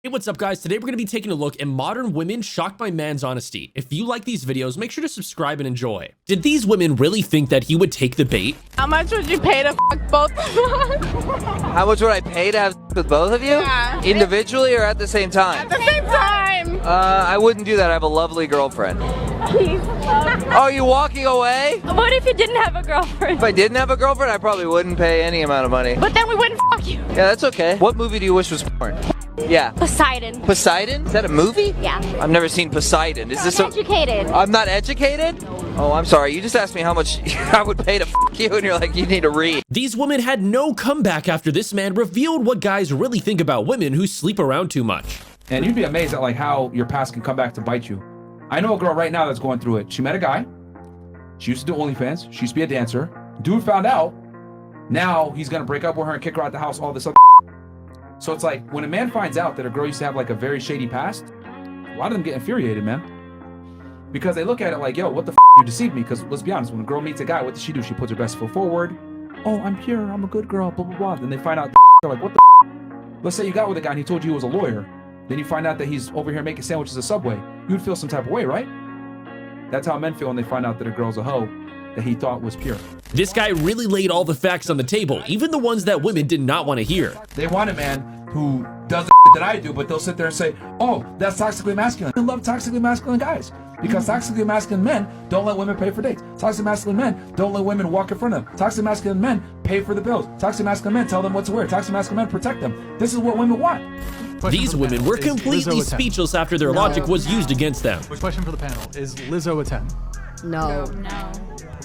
Hey, what's up guys? Today we're going to be taking a look at modern women shocked by man's honesty. If you like these videos, make sure to subscribe and enjoy. Did these women really think that he would take the bait? How much would you pay to fuck both of us? How much would I pay to have with both of you? Yeah. Individually or at the same time? At the same time. I wouldn't do that. I have a lovely girlfriend. Oh, are you walking away? What if you didn't have a girlfriend? If I didn't have a girlfriend, I probably wouldn't pay any amount of money. But then we wouldn't fuck you. Yeah, that's okay. What movie do you wish was porn? Yeah. Poseidon. Poseidon? Is that a movie? Yeah. I've never seen Poseidon. Is this Educated. I'm not educated? Oh, I'm sorry. You just asked me how much I would pay to fuck you, and you're like, you need to read. These women had no comeback after this man revealed what guys really think about women who sleep around too much. And you'd be amazed at like how your past can come back to bite you. I know a girl right now that's going through it. She met a guy. She used to do OnlyFans. She used to be a dancer. Dude found out. Now he's gonna break up with her and kick her out the house, all this other. So it's like when a man finds out that a girl used to have like a very shady past, a lot of them get infuriated, man. Because they look at it like, yo, what the you deceived me? Because let's be honest, when a girl meets a guy, what does she do? She puts her best foot forward. Oh, I'm pure, I'm a good girl, blah, blah, blah. Then they find out, they're like, what the Let's say you got with a guy and he told you he was a lawyer. Then you find out that he's over here making sandwiches at Subway. You'd feel some type of way, right? That's how men feel when they find out that a girl's a hoe that he thought was pure. This guy really laid all the facts on the table, even the ones that women did not want to hear. They want a man who does the that I do, but they'll sit there and say, oh, that's toxically masculine. I love toxically masculine guys because toxically masculine men don't let women pay for dates. Toxic masculine men don't let women walk in front of them. Toxic masculine men pay for the bills. Toxic masculine men tell them what to wear. Toxic masculine men protect them. This is what women want. These women were completely speechless after their logic was used against them. Question for the panel. Is Lizzo a 10? No.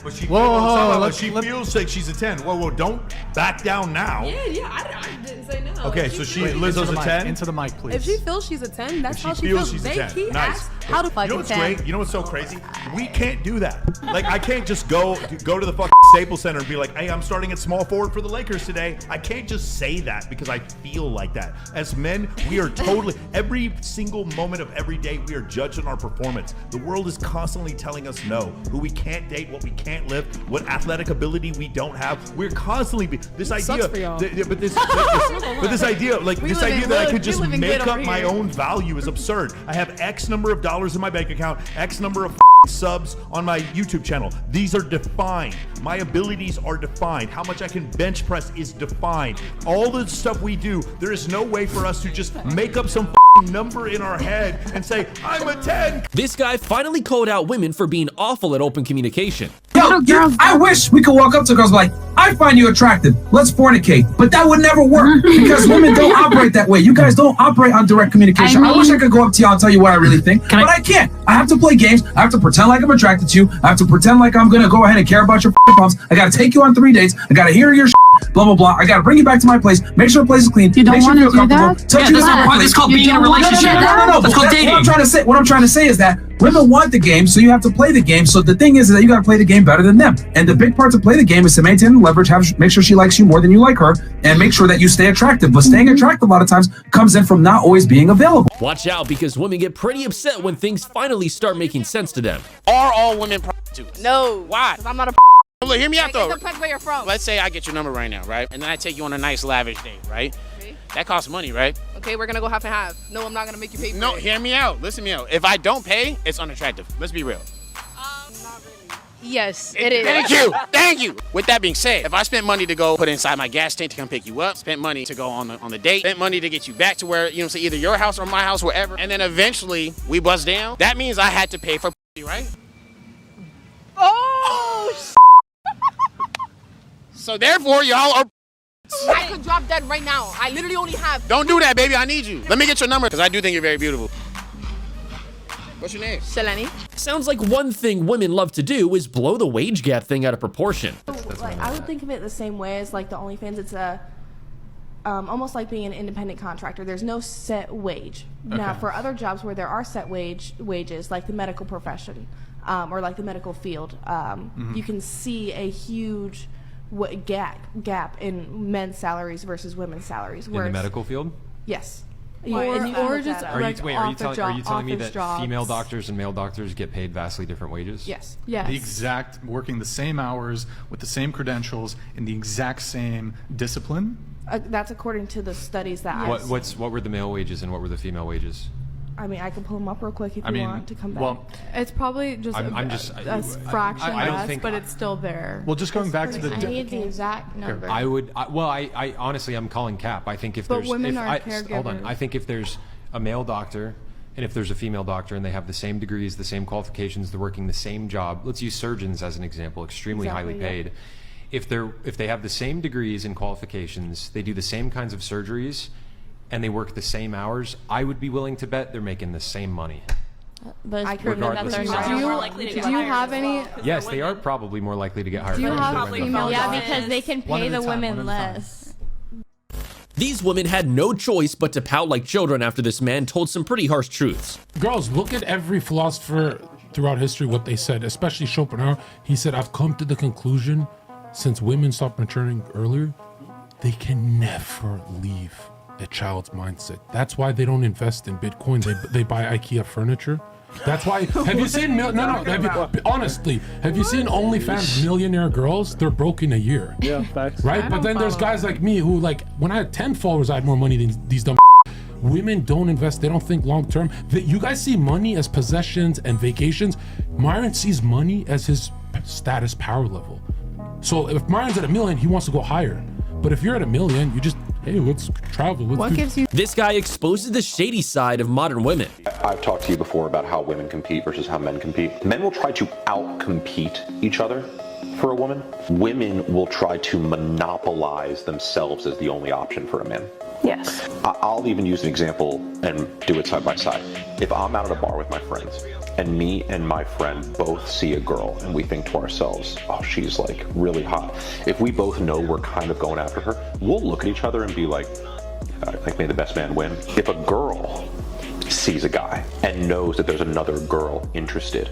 But she Whoa, feels, she feels like she's a 10. Whoa, don't back down now. Yeah, I didn't say no. Okay, so Lizzo's a 10? Into the mic, please. If she feels she's a 10, that's how she feels feels. she's a 10. He Nice. asked how to fuck You know a what's 10. great? You know what's so crazy? We can't do that. Like, I can't just go to the fucking Staples Center and be like, hey, I'm starting at small forward for the Lakers today. I can't just say that because I feel like that. As men, we are totally, every single moment of every day, we are judged on our performance. The world is constantly telling us no, who we can't date, what we can't live, what athletic ability we don't have. We're constantly this idea, but this idea, like this idea that I could just make up my own value is absurd. I have X number of dollars in my bank account, X number of subs on my YouTube channel. These are defined. My abilities are defined. How much I can bench press is defined. All the stuff we do, there is no way for us to just make up some number in our head and say, I'm a 10. This guy finally called out women for being awful at open communication. Yo, I wish we could walk up to girls like, I find you attractive, let's fornicate. But that would never work because women don't operate that way. You guys don't operate on direct communication. I wish I could go up to y'all and tell you what I really think, but I can't. I have to play games. I have to pretend like I'm attracted to you. I have to pretend like I'm gonna go ahead and care about your problems. I gotta take you on 3 dates. I gotta hear your blah, blah, blah. I gotta bring you back to my place, make sure the place is clean, you don't make sure you feel comfortable. Yeah, that's called being in a relationship. No. That's called dating. What I'm trying to say is that women want the game, so you have to play the game. So the thing is that you gotta play the game better than them. And the big part to play the game is to maintain the leverage, make sure she likes you more than you like her, and make sure that you stay attractive. But staying attractive a lot of times comes in from not always being available. Watch out, because women get pretty upset when things finally start making sense to them. Are all women prostitutes? No. Why? I'm not a Look, hear me out though. It depends where you're from. Let's say I get your number right now, right? And then I take you on a nice lavish date, right? Okay. That costs money, right? Okay, we're gonna go half and half. No, I'm not gonna make you pay for it. No, hear me out. Listen to me out. If I don't pay, it's unattractive. Let's be real. Not really. Yes, it is. Thank you. Thank you. With that being said, if I spent money to go put inside my gas tank to come pick you up, spent money to go on the date, spent money to get you back to where, you know, say either your house or my house, wherever, and then eventually we bust down, that means I had to pay for right? Oh, So therefore, y'all are. I could drop dead right now. I literally only have. Don't do that, baby. I need you. Let me get your number because I do think you're very beautiful. What's your name? Shalani. Sounds like one thing women love to do is blow the wage gap thing out of proportion. Like, I would think of it the same way as like the OnlyFans. It's a almost like being an independent contractor. There's no set wage. Okay. Now, for other jobs where there are set wages, like the medical profession or like the medical field, you can see a huge gap in men's salaries versus women's salaries. In the medical field? Yes. Are you telling me that female doctors and male doctors get paid vastly different wages? Yes. Working the same hours with the same credentials in the exact same discipline That's according to the studies that What were the male wages and what were the female wages? I mean, I can pull them up real quick if you want to come back. Well, it's probably just a fraction less, but it's still there. Well, just going back to the... I need the exact number. I honestly, I'm calling cap. I think if but there's... women are caregivers. Hold on. I think if there's a male doctor and if there's a female doctor and they have the same degrees, the same qualifications, they're working the same job. Let's use surgeons as an example, extremely highly paid. If they have the same degrees and qualifications, they do the same kinds of surgeries, and they work the same hours, I would be willing to bet they're making the same money. But I proven that they're not more likely to get Do you hired have as any? well. Yes, they are probably more likely to get hired. Do you have female? Yeah, because they can pay the women less. These women had no choice but to pout like children after this man told some pretty harsh truths. Girls, look at every philosopher throughout history, what they said, especially Schopenhauer. He said, I've come to the conclusion, since women stopped maturing earlier, they can never leave a child's mindset. That's why they don't invest in Bitcoin. They buy IKEA furniture. That's why. Have you seen? Honestly, have you seen OnlyFans millionaire girls? They're broke in a year. Yeah, facts. Right, but then there's guys like me who, like, when I had 10 followers, I had more money than these dumb. Women don't invest. They don't think long term. You guys see money as possessions and vacations. Myron sees money as his status power level. So if Myron's at $1 million, he wants to go higher. But if you're at $1 million, you just, hey, let's travel. What gives you? This guy exposes the shady side of modern women. I've talked to you before about how women compete versus how men compete. Men will try to out-compete each other for a woman. Women will try to monopolize themselves as the only option for a man. Yes. I'll even use an example and do it side by side. If I'm out at a bar with my friends and me and my friend both see a girl and we think to ourselves, oh, she's like really hot. If we both know we're kind of going after her, we'll look at each other and be like may the best man win. If a girl sees a guy and knows that there's another girl interested,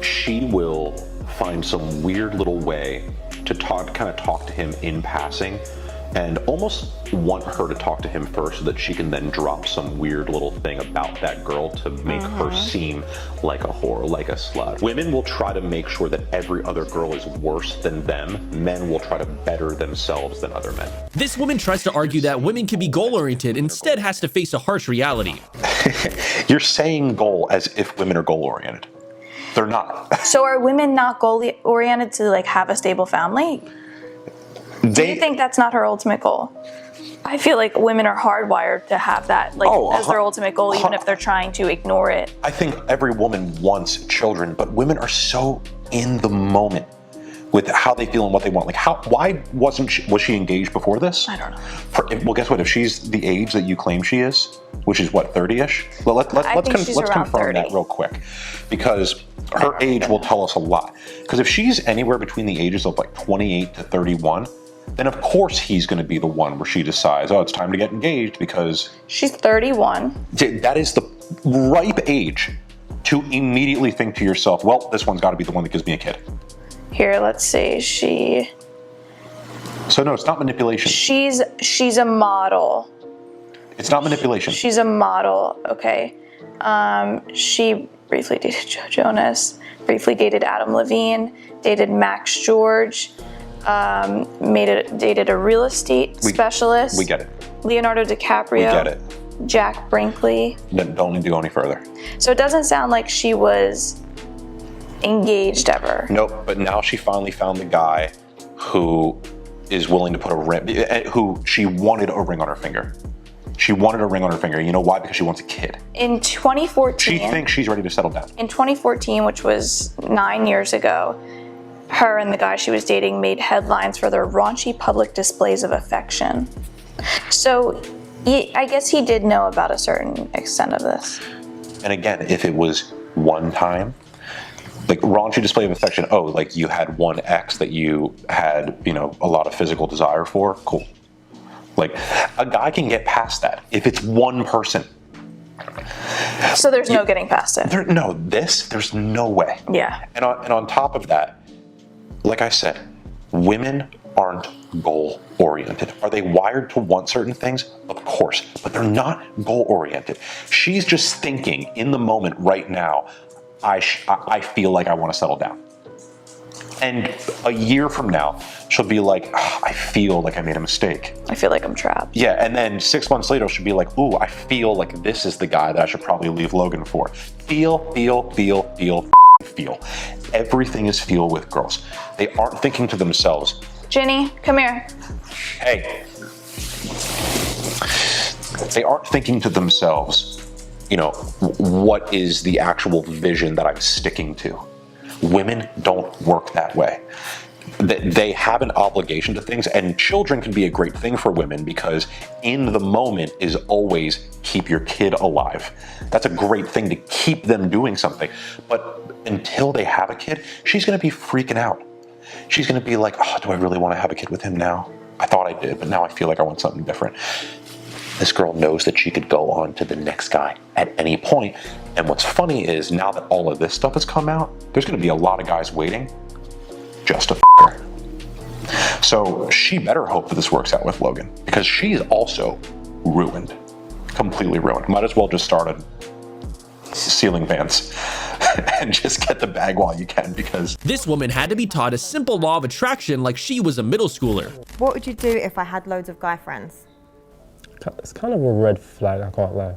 she will find some weird little way to kind of talk to him in passing and almost want her to talk to him first so that she can then drop some weird little thing about that girl to make her seem like a whore, like a slut. Women will try to make sure that every other girl is worse than them. Men will try to better themselves than other men. This woman tries to argue that women can be goal-oriented, instead has to face a harsh reality. You're saying goal as if women are goal-oriented. They're not. So are women not goal-oriented to like have a stable family? Do you think that's not her ultimate goal? I feel like women are hardwired to have that as their ultimate goal, even if they're trying to ignore it. I think every woman wants children, but women are so in the moment with how they feel and what they want. Like, why was she engaged before this? I don't know. Well, guess what? If she's the age that you claim she is, which is what, 30-ish? Well, let's confirm 30. That real quick, because her age will tell us a lot. Because if she's anywhere between the ages of like 28 to 31, then of course he's going to be the one where she decides, oh, it's time to get engaged because... She's 31. That is the ripe age to immediately think to yourself, well, this one's got to be the one that gives me a kid. Here, let's see, So no, it's not manipulation. She's a model. It's not manipulation. She's a model, okay. She briefly dated Joe Jonas, briefly dated Adam Levine, dated Max George, dated a real estate specialist. We get it. Leonardo DiCaprio. We get it. Jack Brinkley. Don't need to go any further. So it doesn't sound like she was engaged ever. Nope, but now she finally found the guy who is willing to put a ring, who she wanted a ring on her finger. She wanted a ring on her finger. You know why? Because she wants a kid. In 2014. She thinks she's ready to settle down. In 2014, which was 9 years ago, her and the guy she was dating made headlines for their raunchy public displays of affection. So I guess he did know about a certain extent of this. And again, if it was one time, like raunchy display of affection, oh, like you had one ex that you had, a lot of physical desire for, cool. Like a guy can get past that if it's one person. So there's no getting past it. There's no way. Yeah. And on top of that, like I said, women aren't goal-oriented. Are they wired to want certain things? Of course, but they're not goal-oriented. She's just thinking in the moment right now, I feel like I want to settle down. And a year from now, she'll be like, oh, I feel like I made a mistake. I feel like I'm trapped. Yeah, and then 6 months later, she'll be like, ooh, I feel like this is the guy that I should probably leave Logan for. Feel. Everything is feel with girls. They aren't thinking to themselves. Jenny, come here. Hey. They aren't thinking to themselves, you know, what is the actual vision that I'm sticking to? Women don't work that way. They have an obligation to things, and children can be a great thing for women because in the moment is always keep your kid alive. That's a great thing to keep them doing something. But until they have a kid, she's gonna be freaking out. She's gonna be like, oh, do I really wanna have a kid with him now? I thought I did, but now I feel like I want something different. This girl knows that she could go on to the next guy at any point. And what's funny is now that all of this stuff has come out, there's gonna be a lot of guys waiting just to her. So she better hope that this works out with Logan because she's also ruined, completely ruined. Might as well just start a ceiling fans and just get the bag while you can because this woman had to be taught a simple law of attraction like she was a middle schooler. What would you do if I had loads of guy friends? It's kind of a red flag, I can't lie.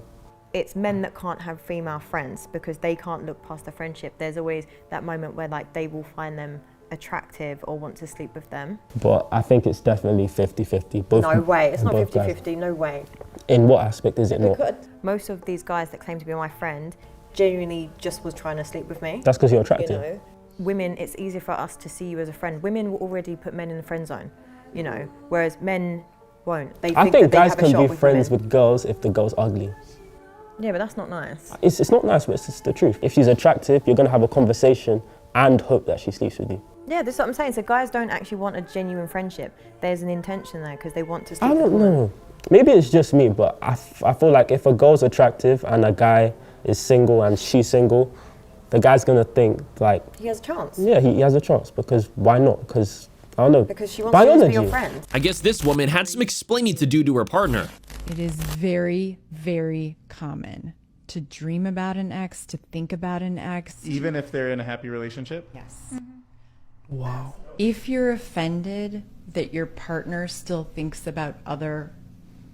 It's men that can't have female friends because they can't look past the friendship. There's always that moment where like they will find them attractive or want to sleep with them. But I think it's definitely 50-50. No way, it's not 50-50, no way. In what aspect is it not? Most of these guys that claim to be my friend genuinely just was trying to sleep with me. That's because you're attractive. You know? Women, it's easier for us to see you as a friend. Women will already put men in the friend zone, you know, whereas men won't. I think guys can be friends with girls if the girl's ugly. Yeah, but that's not nice. It's not nice, but it's just the truth. If she's attractive, you're going to have a conversation and hope that she sleeps with you. Yeah, that's what I'm saying. So guys don't actually want a genuine friendship. There's an intention there because they want to sleep I with don't women. know. Maybe it's just me, but I feel like if a girl's attractive and a guy is single and she's single, the guy's going to think like... He has a chance. Yeah, he has a chance because why not? Because, I don't know. Because she wants to be your friend. I guess this woman had some explaining to do to her partner. It is very, very common to dream about an ex, to think about an ex. Even if they're in a happy relationship? Yes. Wow. If you're offended that your partner still thinks about other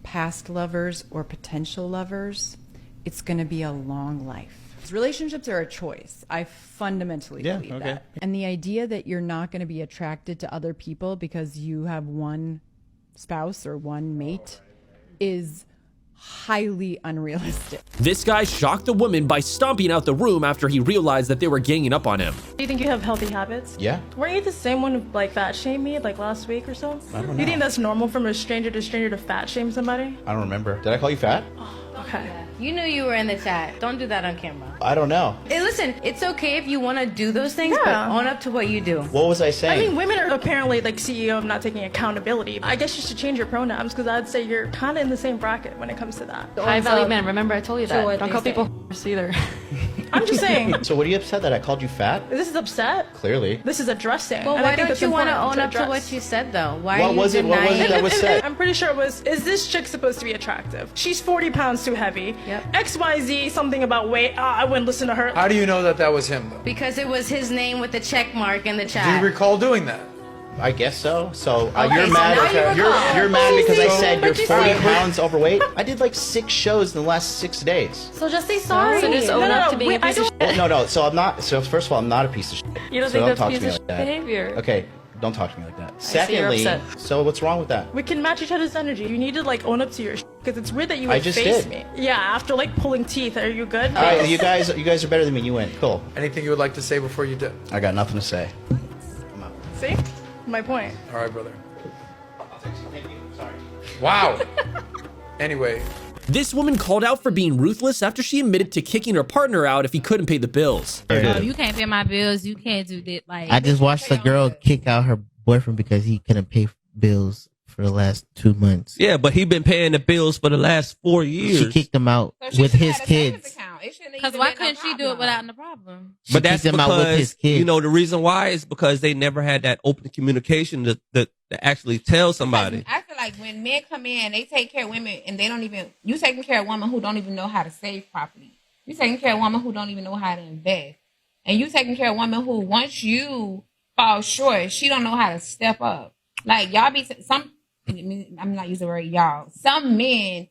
past lovers or potential lovers, it's going to be a long life. Relationships are a choice. I fundamentally believe that. And the idea that you're not going to be attracted to other people because you have one spouse or one mate is highly unrealistic. This guy shocked the woman by stomping out the room after he realized that they were ganging up on him. Do you think you have healthy habits? Yeah. Weren't you the same one who like fat shamed me like last week or so? I don't know. Do you think that's normal from a stranger to fat shame somebody? I don't remember. Did I call you fat? Okay. You knew you were in the chat. Don't do that on camera. I don't know. Hey, listen, it's okay if you want to do those things, but own up to what you do. What was I saying? I mean, women are apparently like CEO of not taking accountability. I guess you should change your pronouns because I'd say you're kind of in the same bracket when it comes to that. High value men. Remember, I told you that. Don't call people either. I'm just saying. So what are you upset that I called you fat? This is upset. Clearly. This is addressing. Well, and I why think don't it's you want to important own up to address. what you said, though? Why What are you was it? What was denying? it that was said? I'm pretty sure it was, is this chick supposed to be attractive? She's 40 pounds too heavy. Yep. XYZ, something about weight. I wouldn't listen to her. How do you know that that was him, though? Because it was his name with the check mark in the Do chat. you recall doing that? I guess so. So Okay, you're so mad. now you recall. You're mad because I said you're But you 40 say- pounds overweight. I did like 6 shows in the last 6 days. So just say sorry. So just own up to being a piece of shit. No. So I'm not. So first of all, I'm not a piece of shit. You don't so think that's talk piece to me of like that. behavior? Okay. Don't talk to me like that. see you're Secondly, upset. so what's wrong with that? We can match each other's energy. You need to like own up to your because it's weird that you I would just face did. me. Yeah, after like pulling teeth. Are you good? All right, you guys are better than me. You win. Cool. Anything you would like to say before you do? I got nothing to say. See? My point. All right, brother. Wow. Anyway. This woman called out for being ruthless after she admitted to kicking her partner out if he couldn't pay the bills. You can't pay my bills. You can't do that. Like I just watched a girl kick out her boyfriend because he couldn't pay bills for the last 2 months. Yeah, but he been paying the bills for the last 4 years. She kicked him out with his kids. Because why couldn't she do it without the problem? She But that's kicked him out with his because, kids. you know, the reason why is because they never had that open communication to actually tell somebody. I feel like when men come in, they take care of women, and they don't even. You taking care of women who don't even know how to save properly. You taking care of women who don't even know how to invest, and you taking care of women who once you fall short. She don't know how to step up. Like y'all be I'm not using the word y'all. Some men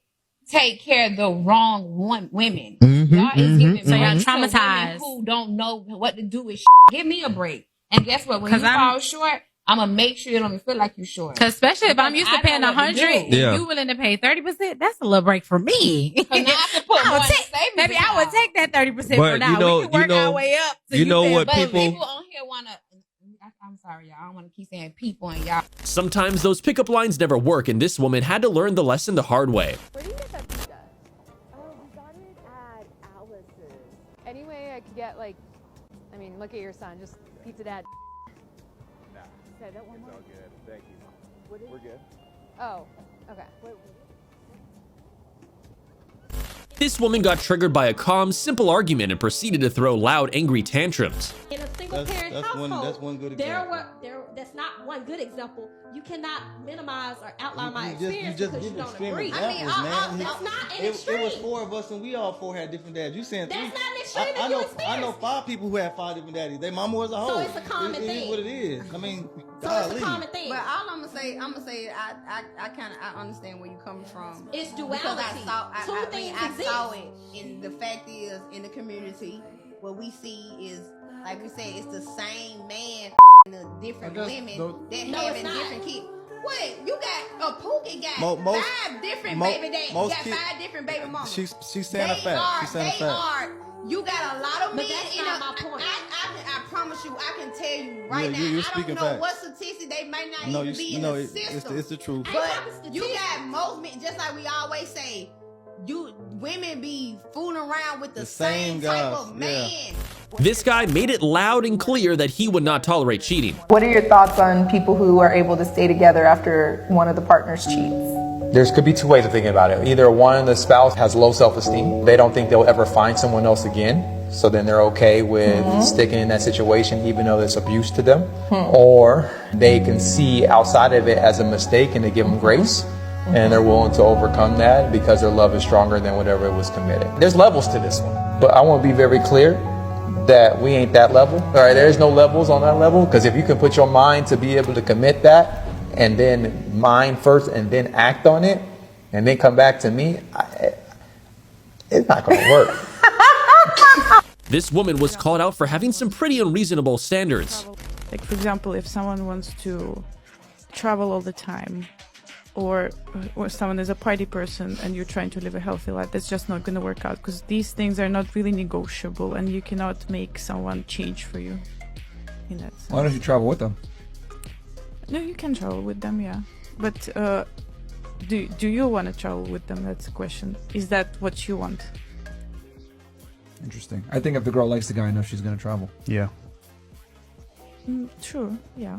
take care of the wrong women. Y'all is giving So y'all money to women traumatized. who don't know what to do with shit. Give me a break. And guess what? When you fall short, I'm gonna make sure you don't even feel like you short. Cause especially if I'm used to paying 100, Yeah. you willing to pay 30%. That's a little break for me. Maybe I would take that 30% But for now. you know- we can work you know- our way up. So you know pay what But people- on here wanna. I'm sorry, y'all. I don't want to keep saying people and y'all. Sometimes those pickup lines never work, and this woman had to learn the lesson the hard way. Where do you get that pizza? Oh, we got it at Alice's. Anyway, I could get like, I mean, look at your son, just pizza dad. Nah, Say that one more. it's all good. Thank you. We're good. Oh, okay. This woman got triggered by a calm, simple argument and proceeded to throw loud, angry tantrums. In a single parent household, that's one good example. That's not one good example. You cannot minimize or outline my You experience just because you give don't extreme agree. examples, man. That's not an It extreme. was 4 of us, and we all 4 had different dads. You saying 3? That's not an extreme I if you know experience. 5 people who had 5 different daddies. Their mama was a hoe. it's a common It is thing. what it is. I mean, So it's a common thing. But all I'm gonna say, I understand where you're coming from. It's Because duality. Two things I exist. saw it, and the fact is, in the community, what we see is, like we said, it's the same man and the different women that No, having it's not. different kids. Wait, you got a Pookie got Most- 5 different mo- baby daddies. You most got kid- 5 different baby mamas. She's saying a fact. She's saying a fact. You got a lot of But men that's in not a, my point. I promise you, I can tell you right Yeah, now. you're I don't speaking know facts. what statistic they might not No, even be you in know, the it's system. the truth. But you got most men, just like we always say, women be fooling around with the same type guys, of man. This guy made it loud and clear that he would not tolerate cheating. What are your thoughts on people who are able to stay together after one of the partners cheats? There could be 2 ways of thinking about it. Either one, the spouse has low self-esteem. They don't think they'll ever find someone else again. So then they're okay with sticking in that situation even though there's abuse to them. Or they can see outside of it as a mistake and they give them grace. And they're willing to overcome that because their love is stronger than whatever was committed. There's levels to this one. But I want to be very clear that we ain't that level. All right, there's no levels on that level. Because if you can put your mind to be able to commit that, and then mind first and then act on it and then come back to me, it's not going to work. This woman was called out for having some pretty unreasonable standards. Like, for example, if someone wants to travel all the time, or someone is a party person and you're trying to live a healthy life, that's just not going to work out, because these things are not really negotiable and you cannot make someone change for you in that sense. Why don't you travel with them? No, you can travel with them, yeah. But do you want to travel with them? That's the question. Is that what you want? Interesting. I think if the girl likes the guy enough, she's going to travel. Yeah. True, yeah.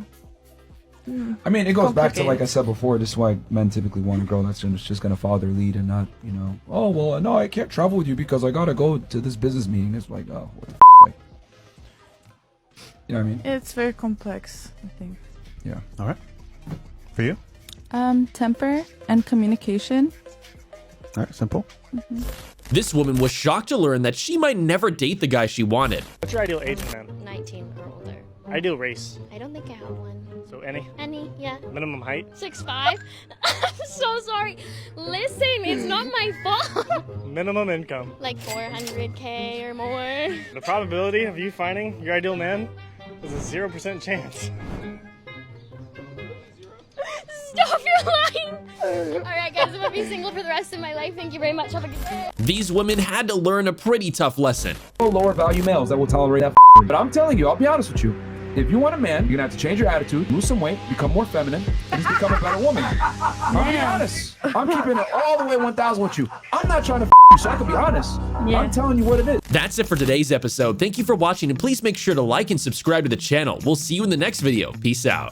I mean, it goes back to, like I said before, this is why men typically want a girl that's just going to follow their lead and not, you know, oh, well, no, I can't travel with you because I got to go to this business meeting. It's like, oh, what the f***, like, you know what I mean? It's very complex, I think. Yeah. All right. For you? Temper and communication. All right, simple. This woman was shocked to learn that she might never date the guy she wanted. What's your ideal age, man? 19 or older. Ideal race? I don't think I have one. So any? Any, yeah. Minimum height? 6'5". I'm so sorry. Listen, it's not my fault. Minimum income? Like 400K or more. The probability of you finding your ideal man is a 0% chance. Stop your lying. All right, guys, I'm gonna be single for the rest of my life. Thank you very much. Have a good day. These women had to learn a pretty tough lesson. Lower value males that will tolerate that. But I'm telling you, I'll be honest with you. If you want a man, you're going to have to change your attitude, lose some weight, become more feminine, and just become a better woman. I'll be honest. I'm keeping it all the way 1,000 with you. I'm not trying to you, so I can be honest. Yeah. I'm telling you what it is. That's it for today's episode. Thank you for watching, and please make sure to like and subscribe to the channel. We'll see you in the next video. Peace out.